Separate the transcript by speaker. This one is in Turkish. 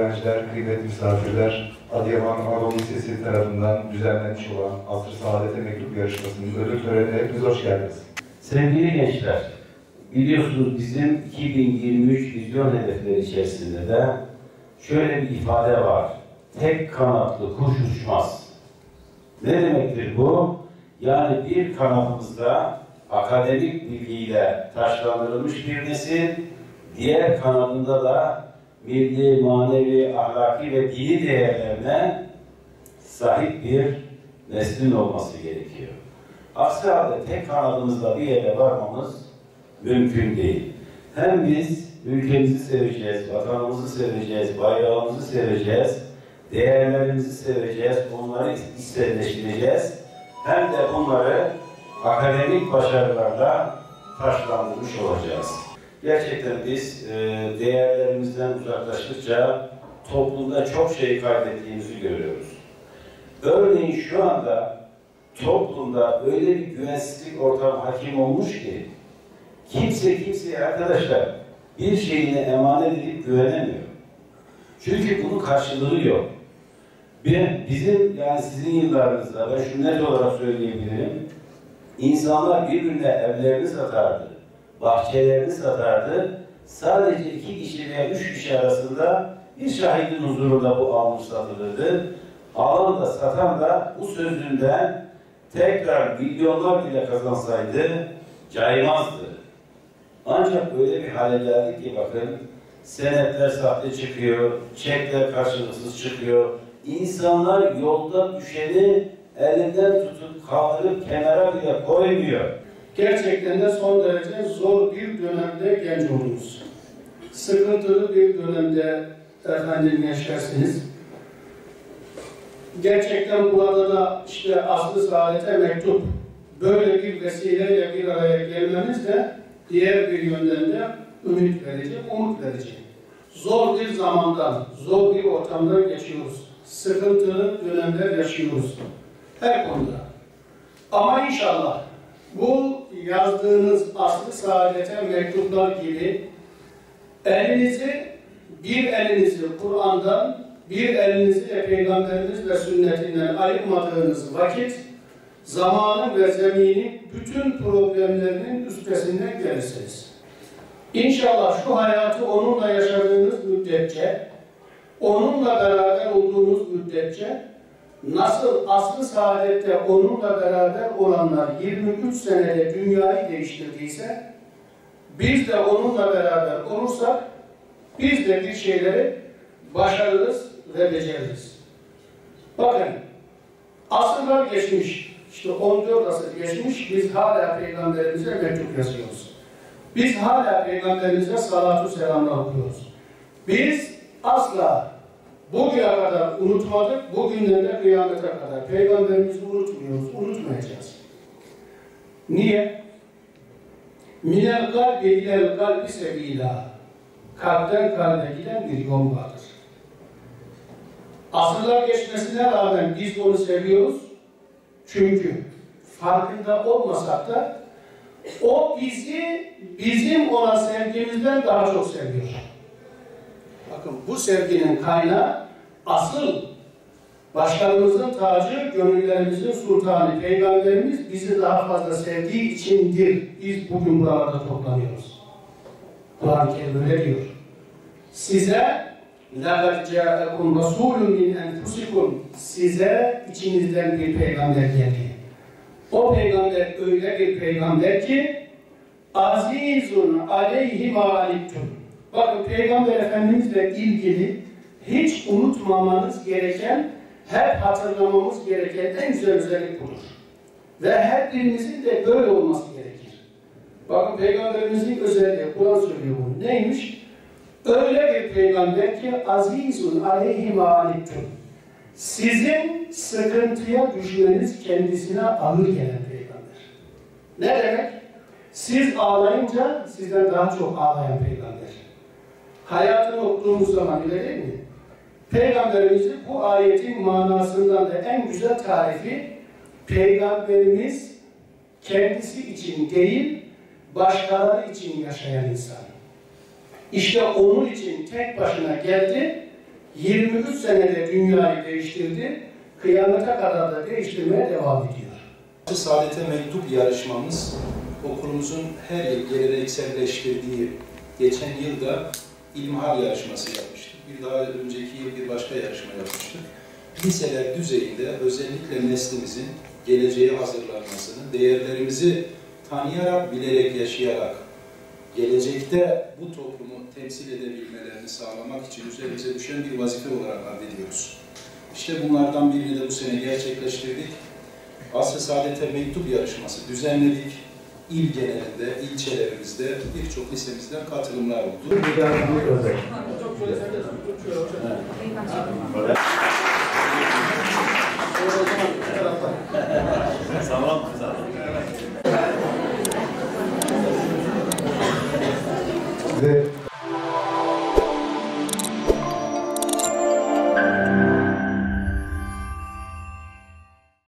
Speaker 1: öğrenciler, kıymetli misafirler, Adıyaman Anadolu Lisesi tarafından düzenlenmiş olan Asr-ı Saadet'e Mektup Yarışması'nın ödül törenine hepiniz hoş geldiniz.
Speaker 2: Sevgili gençler, biliyorsunuz bizim 2023 vizyon hedefleri içerisinde de şöyle bir ifade var. Tek kanatlı kuş uçmaz. Ne demektir bu? Yani bir kanadımızda akademik bilgiyle taşlandırılmış bir nesil, diğer kanadında da milli, manevi, ahlaki ve dini değerlerine sahip bir neslin olması gerekiyor. Aksi halde tek kanadımızla bir yere varmamız mümkün değil. Hem biz ülkemizi seveceğiz, vatanımızı seveceğiz, bayrağımızı seveceğiz, değerlerimizi seveceğiz, onları içselleştireceğiz. Hem de bunları akademik başarılarla taşlandırmış olacağız. Gerçekten biz değerlerimizden uzaklaştıkça toplumda çok şey kaybettiğimizi görüyoruz. Örneğin şu anda toplumda öyle bir güvensizlik ortamı hakim olmuş ki kimse kimseye arkadaşlar bir şeyine emanet edip güvenemiyor. Çünkü bunun karşılığı yok. Bizim yani sizin yıllarınızda ben şunu net olarak söyleyebilirim. İnsanlar birbirine evlerini satardı, bahçelerini satardı. Sadece 2 kişi veya 3 kişi arasında bir şahidin huzurunda bu almış satılırdı. Alan da satan da bu sözünden tekrar milyonlar bile kazansaydı caymazdı. Ancak öyle bir hale geldi ki bakın senetler sahte çıkıyor, çekler karşılıksız çıkıyor. İnsanlar yolda düşeni elinden tutup kaldırıp kenara bile koymuyor.
Speaker 3: Gerçekten de son derece zor bir dönemde genç oldunuz. Sıkıntılı bir dönemde efendim yaşarsınız. Gerçekten burada da işte Asr-ı Saadet'e mektup böyle bir vesileyle bir araya gelmemiz de diğer bir yönden de ümit verici, umut verici. Zor bir zamandan, zor bir ortamdan geçiyoruz. Sıkıntılı dönemler yaşıyoruz. Her konuda. Ama inşallah bu yazdığınız Asr-ı Saadet'e mektuplar gibi bir elinizi Kur'an'dan, bir elinizi de Peygamberimiz ve sünnetinden ayırmadığınız vakit zamanın ve zeminin bütün problemlerinin üstesinden gelirsiniz. İnşallah şu hayatı onunla yaşadığınız müddetçe, onunla beraber olduğunuz müddetçe, nasıl Asr-ı Saadet'te onunla beraber olanlar 23 senede dünyayı değiştirdiyse, biz de onunla beraber olursak, biz de bir şeyleri başarırız ve beceririz. Bakın, asırlar geçmiş, işte 14 asır geçmiş, biz hala Peygamberimize mektup yazıyoruz. Biz hala Peygamberimize salatu selamlar okuyoruz. Biz asla bugüne kadar unutmadık, bugünden de kıyamete kadar Peygamberimizi unutmuyoruz, unutmayacağız. Niye? Minel kalbi ilel kalbi sebila. Kalpten kalbe giden bir yol vardır. Asırlar geçmesine rağmen biz onu seviyoruz. Çünkü farkında olmasak da o bizi bizim ona sevgimizden daha çok seviyor. Bakın bu sevginin kaynağı asıl başlarımızın tacı, gönüllerimizin sultanı, Peygamberimiz bizi daha fazla sevdiği içindir. Biz bugün buralarda toplanıyoruz. Kur'an-ı Kerim öyle diyor. Size لَقَدْ جَاءَكُمْ رَسُولٌ مِنْ أَنْفُسِكُمْ Size içinizden bir peygamber geldi. O peygamber öyle bir peygamber ki azizun aleyhi ma'alittum. Bakın Peygamber Efendimizle ilgili hiç unutmamanız gereken, hep hatırlamamız gereken en güzel özellik budur. Ve her birimizin de böyle olması gerekir. Bakın Peygamberimizin özelliği, Kur'an söylüyor bunu. Neymiş? Öyle bir peygamber ki azizun aleyhi ma'alittum. Sizin sıkıntıya düşmeniz kendisine ağır gelen peygamber. Ne demek? Siz ağlayınca sizden daha çok ağlayan peygamber. Hayatını okuduğumuz zaman öyle değil mi? Peygamberimizin bu ayetin manasından da en güzel tarifi Peygamberimiz kendisi için değil, başkaları için yaşayan insan. İşte onun için tek başına geldi, 23 senede dünyayı değiştirdi, kıyamete kadar da değiştirmeye devam ediyor.
Speaker 4: Saadet'e mektup yarışmamız okulumuzun her yıl gelenekselleştirdiği, geçen yılda İlmihal yarışması yapmıştık. Bir daha önceki yıl bir başka yarışma yapmıştık. Liseler düzeyinde özellikle neslimizin geleceğe hazırlanmasını, değerlerimizi tanıyarak, bilerek, yaşayarak gelecekte bu toplumu temsil edebilmelerini sağlamak için üzerimize düşen bir vazife olarak addediyoruz. İşte bunlardan birini de bu sene gerçekleştirdik. Asr-ı Saadet'e mektup yarışması düzenledik. İl genelinde, ilçelerimizde birçok lisemizden katılımlar oldu.
Speaker 1: Size